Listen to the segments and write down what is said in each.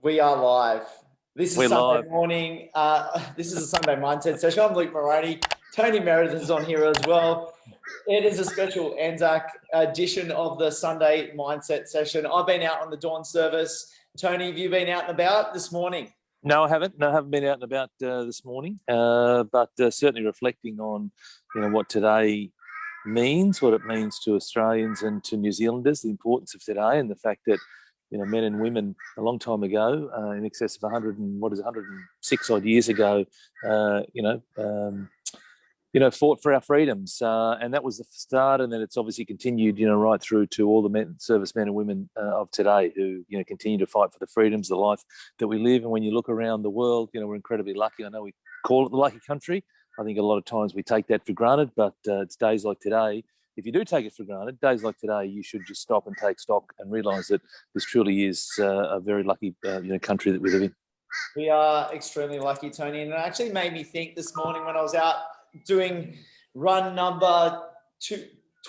We are live. This is We're Sunday live. morning. This is a Sunday mindset session. I'm Luke Moroney. Tony Meredith is on here as well. It is a special Anzac edition of the Sunday mindset session. I've been out on the dawn service. Tony, have you been out and about this morning? No, I haven't. No, I haven't been out and about this morning, but certainly reflecting on, what today means, what it means to Australians and to New Zealanders, the importance of today, and the fact that men and women a long time ago, in excess of 106 odd years ago, fought for our freedoms, and that was the start. And then it's obviously continued, right through to all the servicemen and women of today who, continue to fight for the freedoms, the life that we live. And when you look around the world, we're incredibly lucky. I know we call it the lucky country. I think a lot of times we take that for granted, but it's days like today. If you do take it for granted, days like today, you should just stop and take stock and realise that this truly is a very lucky, country that we live in. We are extremely lucky, Tony. And it actually made me think this morning when I was out doing run number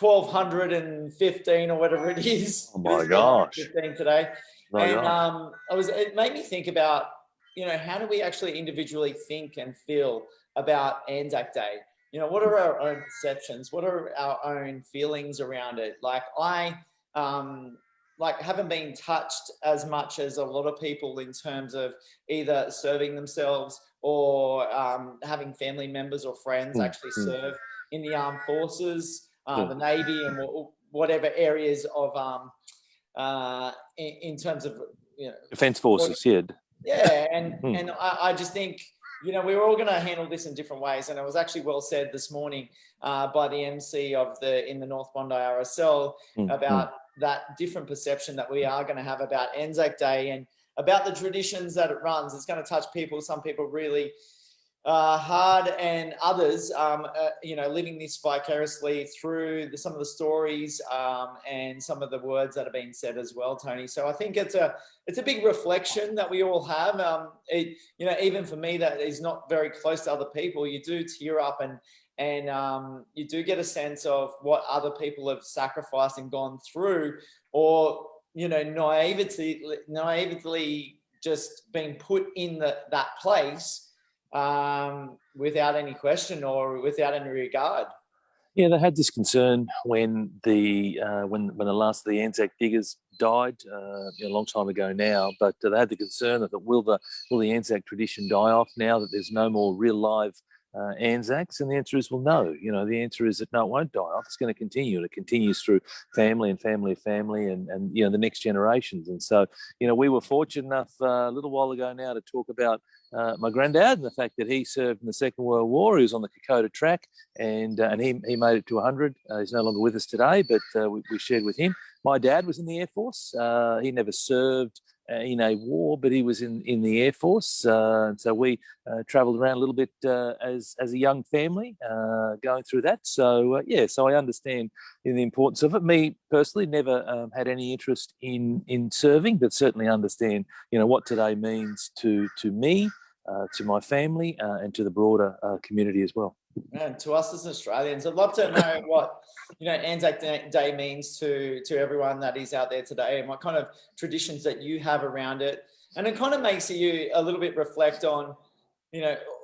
1215 or whatever it is. Oh my gosh! 15 today, it made me think about how do we actually individually think and feel about Anzac Day? What are our own perceptions? What are our own feelings around it? Like I haven't been touched as much as a lot of people in terms of either serving themselves or having family members or friends actually serve in the armed forces, the Navy, and whatever areas of in terms of defence forces. And I just think we're all going to handle this in different ways, and it was actually well said this morning by the MC in the North Bondi RSL about that different perception that we are going to have about Anzac Day and about the traditions that it runs. It's going to touch people, some people really hard, and others, living this vicariously through some of the stories and some of the words that are being said as well, Tony. So I think it's a big reflection that we all have. Even for me, that is not very close to other people, you do tear up and you do get a sense of what other people have sacrificed and gone through, or naively just being put in that place without any question or without any regard. Yeah, they had this concern when the last of the Anzac diggers died a long time ago now. But they had the concern that will the Anzac tradition die off now that there's no more real live Anzacs? And the answer is, well, no. The answer is that no, it won't die off. It's going to continue, and it continues through family and family of family and the next generations. And so, we were fortunate enough a little while ago now to talk about my granddad and the fact that he served in the Second World War. He was on the Kokoda track, and he made it to 100. He's no longer with us today, but we shared with him. My dad was in the Air Force. He never served in a war, but he was in the Air Force, and so we travelled around a little bit as a young family going through that. So so I understand the importance of it. Me personally, never had any interest in serving, but certainly understand what today means to me, to my family, and to the broader community as well. And to us as Australians, I'd love to know what Anzac Day means to everyone that is out there today, and what kind of traditions that you have around it. And it kind of makes you a little bit reflect on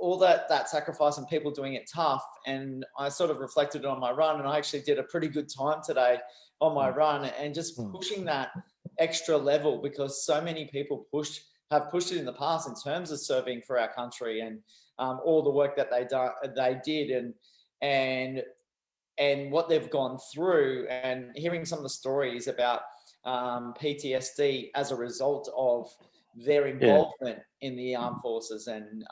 all that sacrifice and people doing it tough. And I sort of reflected on my run, and I actually did a pretty good time today on my run, and just pushing that extra level, because so many people have pushed it in the past in terms of serving for our country and all the work that they did and what they've gone through, and hearing some of the stories about PTSD as a result of their involvement in the armed forces and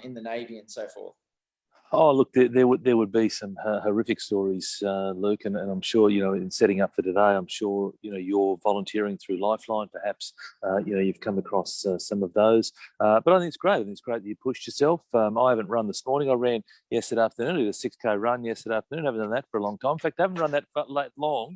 in the Navy and so forth. Oh, look, there would be some horrific stories, Luke, and I'm sure, in setting up for today, I'm sure, you're volunteering through Lifeline, perhaps, you've come across some of those. But I think it's great. I think it's great that you pushed yourself. I haven't run this morning. I ran yesterday afternoon. I did a 6K run yesterday afternoon. I haven't done that for a long time. In fact, I haven't run that long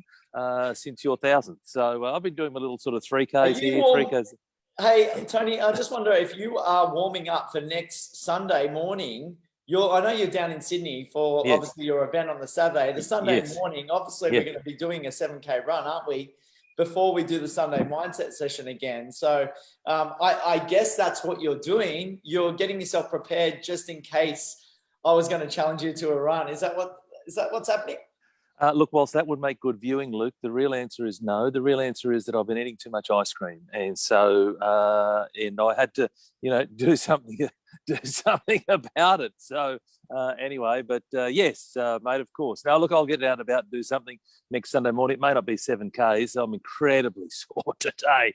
since your 1,000th. So I've been doing my little sort of 3Ks here, 3Ks. Hey, Tony, I just wonder if you are warming up for next Sunday morning. I know you're down in Sydney for obviously your event on the Saturday. The Sunday morning, obviously we're going to be doing a 7K run, aren't we? before we do the Sunday mindset session again. So I guess that's what you're doing. You're getting yourself prepared just in case I was going to challenge you to a run. Is that what's happening? Look, whilst that would make good viewing, Luke, the real answer is no. The real answer is that I've been eating too much ice cream, and so and I had to, do something about it. So anyway, but yes, mate, of course. Now, look, I'll get out and about and do something next Sunday morning. It may not be 7Ks. I'm incredibly sore today.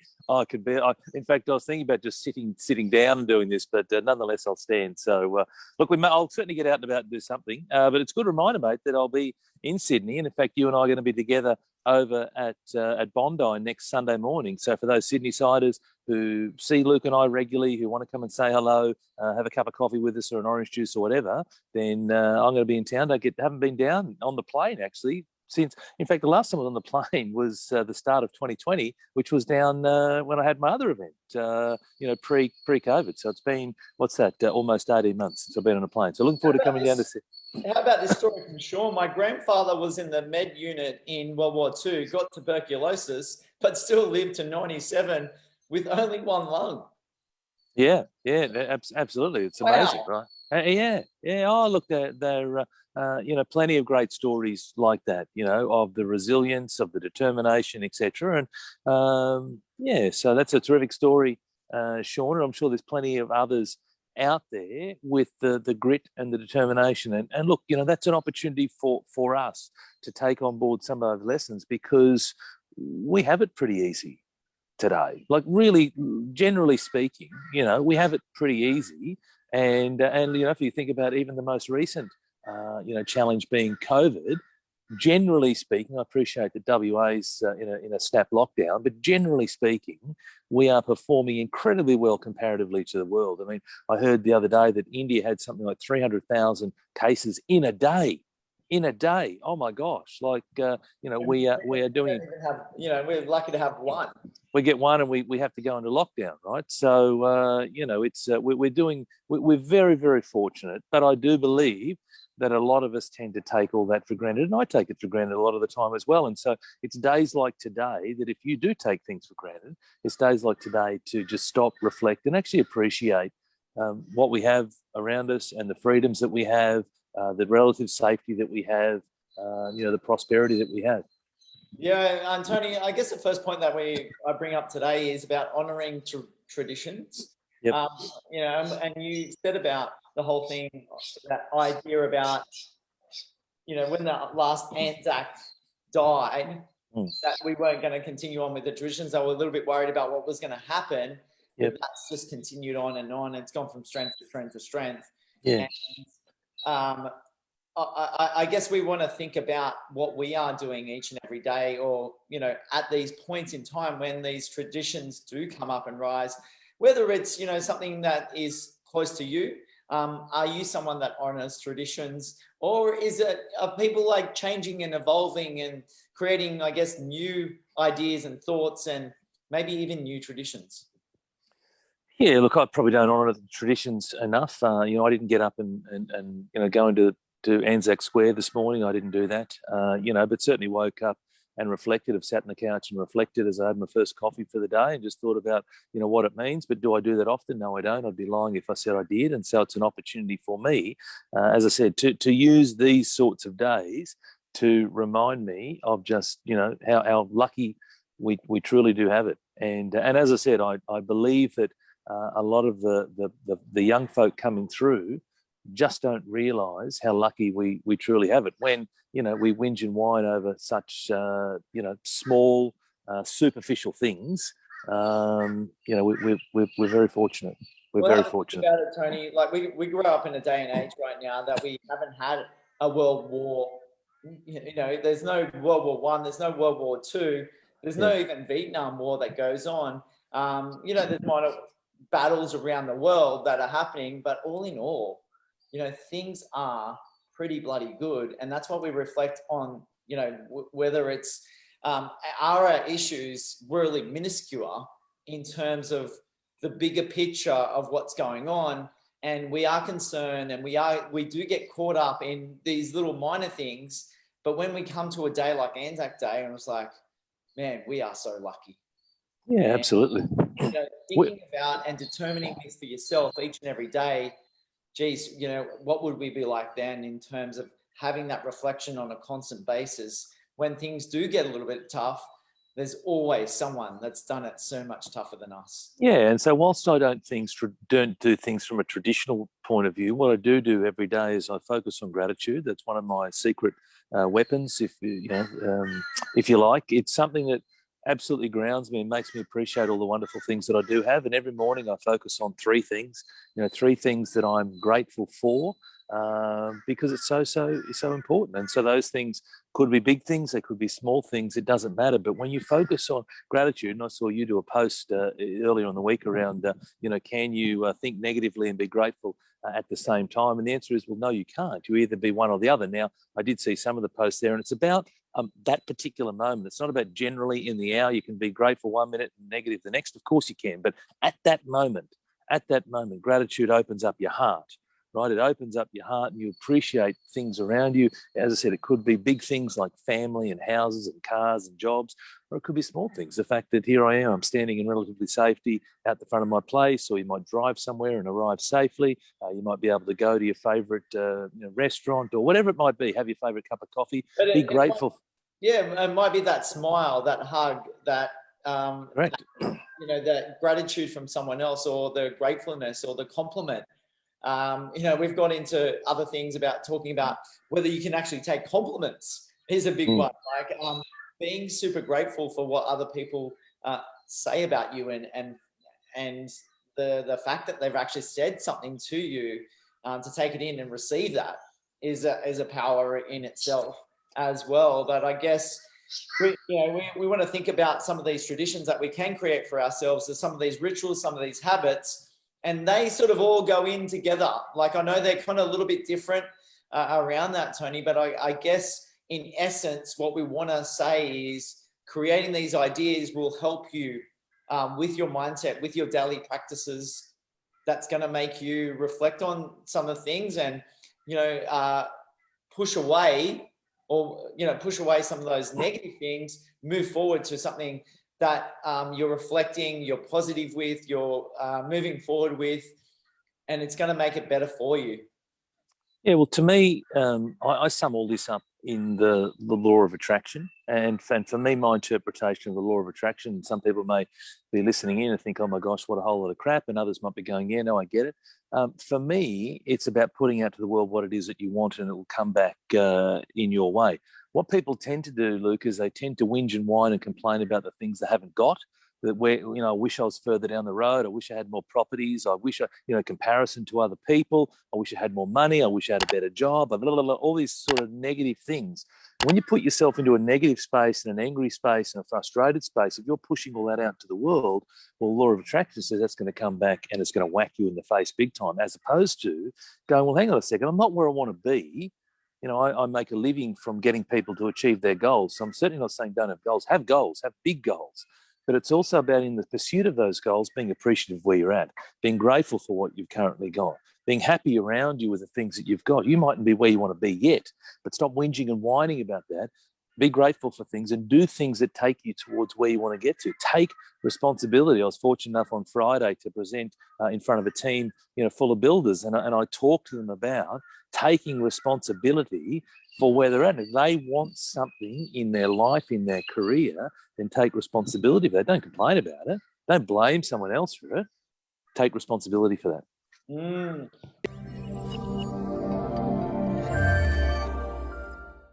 In fact, I was thinking about just sitting down and doing this, but nonetheless, I'll stand. So look, I'll certainly get out and about and do something. But it's a good reminder, mate, that I'll be in Sydney, and in fact, you and I are going to be together over at Bondi next Sunday morning. So for those Sydney siders who see Luke and I regularly, who want to come and say hello, have a cup of coffee with us or an orange juice or whatever, then I'm going to be in town. Haven't been down on the plane actually since. In fact, the last time I was on the plane was the start of 2020, which was down when I had my other event, pre-COVID. So it's been, almost 18 months since I've been on a plane. So looking forward to coming down to see. How about this story from Sean? My grandfather was in the med unit in World War II, got tuberculosis, but still lived to 97 with only one lung. Yeah, absolutely. It's amazing, wow. Right? Yeah. Oh, look, they're plenty of great stories like that, of the resilience, of the determination, etc. And so that's a terrific story, Sean. And I'm sure there's plenty of others out there with the grit and the determination. And look, that's an opportunity for us to take on board some of those lessons, because we have it pretty easy today. Like, really, generally speaking, we have it pretty easy. And if you think about even the most recent, challenge being COVID, generally speaking, I appreciate that WA's in a snap lockdown, but generally speaking, we are performing incredibly well comparatively to the world. I mean, I heard the other day that India had something like 300,000 cases in a day. Oh my gosh! We are doing. We're lucky to have one. We get one, and we have to go into lockdown, right? So we're very, very fortunate. But I do believe that a lot of us tend to take all that for granted, and I take it for granted a lot of the time as well. And so it's days like today that, if you do take things for granted, it's days like today to just stop, reflect, and actually appreciate what we have around us and the freedoms that we have, the relative safety that we have, the prosperity that we have. Yeah, and Tony, I guess the first point that I bring up today is about honouring traditions. Yep. And you said about the whole thing, that idea about, when the last Anzac died, that we weren't going to continue on with the traditions. They were a little bit worried about what was going to happen. Yep. But that's just continued on and on. It's gone from strength to strength to strength. Yeah. And, I guess we want to think about what we are doing each and every day, or, at these points in time when these traditions do come up and rise, whether it's, something that is close to you. Are you someone that honors traditions, or are people like changing and evolving and creating, I guess, new ideas and thoughts and maybe even new traditions? Yeah, look, I probably don't honour the traditions enough. I didn't get up and go into Anzac Square this morning. I didn't do that, but certainly woke up and reflected. I've sat on the couch and reflected as I had my first coffee for the day, and just thought about, what it means. But do I do that often? No, I don't. I'd be lying if I said I did. And so it's an opportunity for me, as I said, to use these sorts of days to remind me of just, how lucky we truly do have it. And as I said, I believe that a lot of the young folk coming through just don't realise how lucky we truly have it when, we whinge and whine over such, small, superficial things. We're very fortunate. We're very fortunate. About it, Tony, like we grew up in a day and age right now that we haven't had a world war. There's no World War One, there's no World War Two, there's no even Vietnam War that goes on. There's minor battles around the world that are happening, but all in all, things are pretty bloody good. And that's what we reflect on, whether it's our issues really minuscule in terms of the bigger picture of what's going on. And we are concerned, and we do get caught up in these little minor things. But when we come to a day like Anzac Day, and it's like, man, we are so lucky. Yeah, And, absolutely. you know, thinking about and determining this for yourself each and every day, geez, you know, what would we be like then in terms of having that reflection on a constant basis? When things do get a little bit tough, there's always someone that's done it so much tougher than us. Yeah, and so whilst I don't do things from a traditional point of view, what I do every day is I focus on gratitude. That's one of my secret weapons, if you like. It's something that absolutely grounds me and makes me appreciate all the wonderful things that I do have. And every morning I focus on three things. Three things that I'm grateful for, because it's so important. And so those things could be big things, they could be small things. It doesn't matter. But when you focus on gratitude, and I saw you do a post earlier in the week around, can you think negatively and be grateful at the same time? And the answer is, well, no, you can't. You either be one or the other. Now, I did see some of the posts there, and it's about that particular moment. It's not about generally in the hour. You can be grateful 1 minute and negative the next. Of course you can. But at that moment, gratitude opens up your heart. Right, it opens up your heart and you appreciate things around you. As I said, it could be big things like family and houses and cars and jobs, or it could be small things. The fact that here I am, I'm standing in relatively safety out the front of my place, or you might drive somewhere and arrive safely. You might be able to go to your favourite restaurant or whatever it might be, have your favourite cup of coffee, be grateful. It might be that smile, that hug, that, Correct. that gratitude from someone else, or the gratefulness or the compliment. We've got into other things about talking about whether you can actually take compliments is a big one. Like being super grateful for what other people say about you, and the fact that they've actually said something to you, to take it in and receive that is a power in itself as well. But I guess we want to think about some of these traditions that we can create for ourselves. There's some of these rituals, some of these habits. And they sort of all go in together. Like, I know they're kind of a little bit different around that, Tony, but I guess in essence, what we want to say is creating these ideas will help you with your mindset, with your daily practices. That's going to make you reflect on some of the things and, push away some of those negative things, move forward to something that you're reflecting, you're positive with, you're moving forward with, and it's going to make it better for you. Yeah, well, to me, I sum all this up in the law of attraction. And for me, my interpretation of the law of attraction, some people may be listening in and think, oh my gosh, what a whole lot of crap. And others might be going, yeah, no, I get it. For me, it's about putting out to the world what it is that you want, and it will come back in your way. What people tend to do, Luke, is they tend to whinge and whine and complain about the things they haven't got. I wish I was further down the road. I wish I had more properties. I wish comparison to other people. I wish I had more money. I wish I had a better job. Blah, blah, blah, all these sort of negative things. When you put yourself into a negative space and an angry space and a frustrated space, if you're pushing all that out to the world, well, the law of attraction says that's going to come back and it's going to whack you in the face big time, as opposed to going, well, hang on a second, I'm not where I want to be. I make a living from getting people to achieve their goals. So I'm certainly not saying don't have goals. Have goals, have big goals. But it's also about, in the pursuit of those goals, being appreciative of where you're at, being grateful for what you've currently got, being happy around you with the things that you've got. You mightn't be where you want to be yet, but stop whinging and whining about that. Be grateful for things and do things that take you towards where you want to get to. Take responsibility. I was fortunate enough on Friday to present in front of a team, full of builders, and I talked to them about taking responsibility for where they're at. If they want something in their life, in their career, then take responsibility for that. Don't complain about it. Don't blame someone else for it. Take responsibility for that.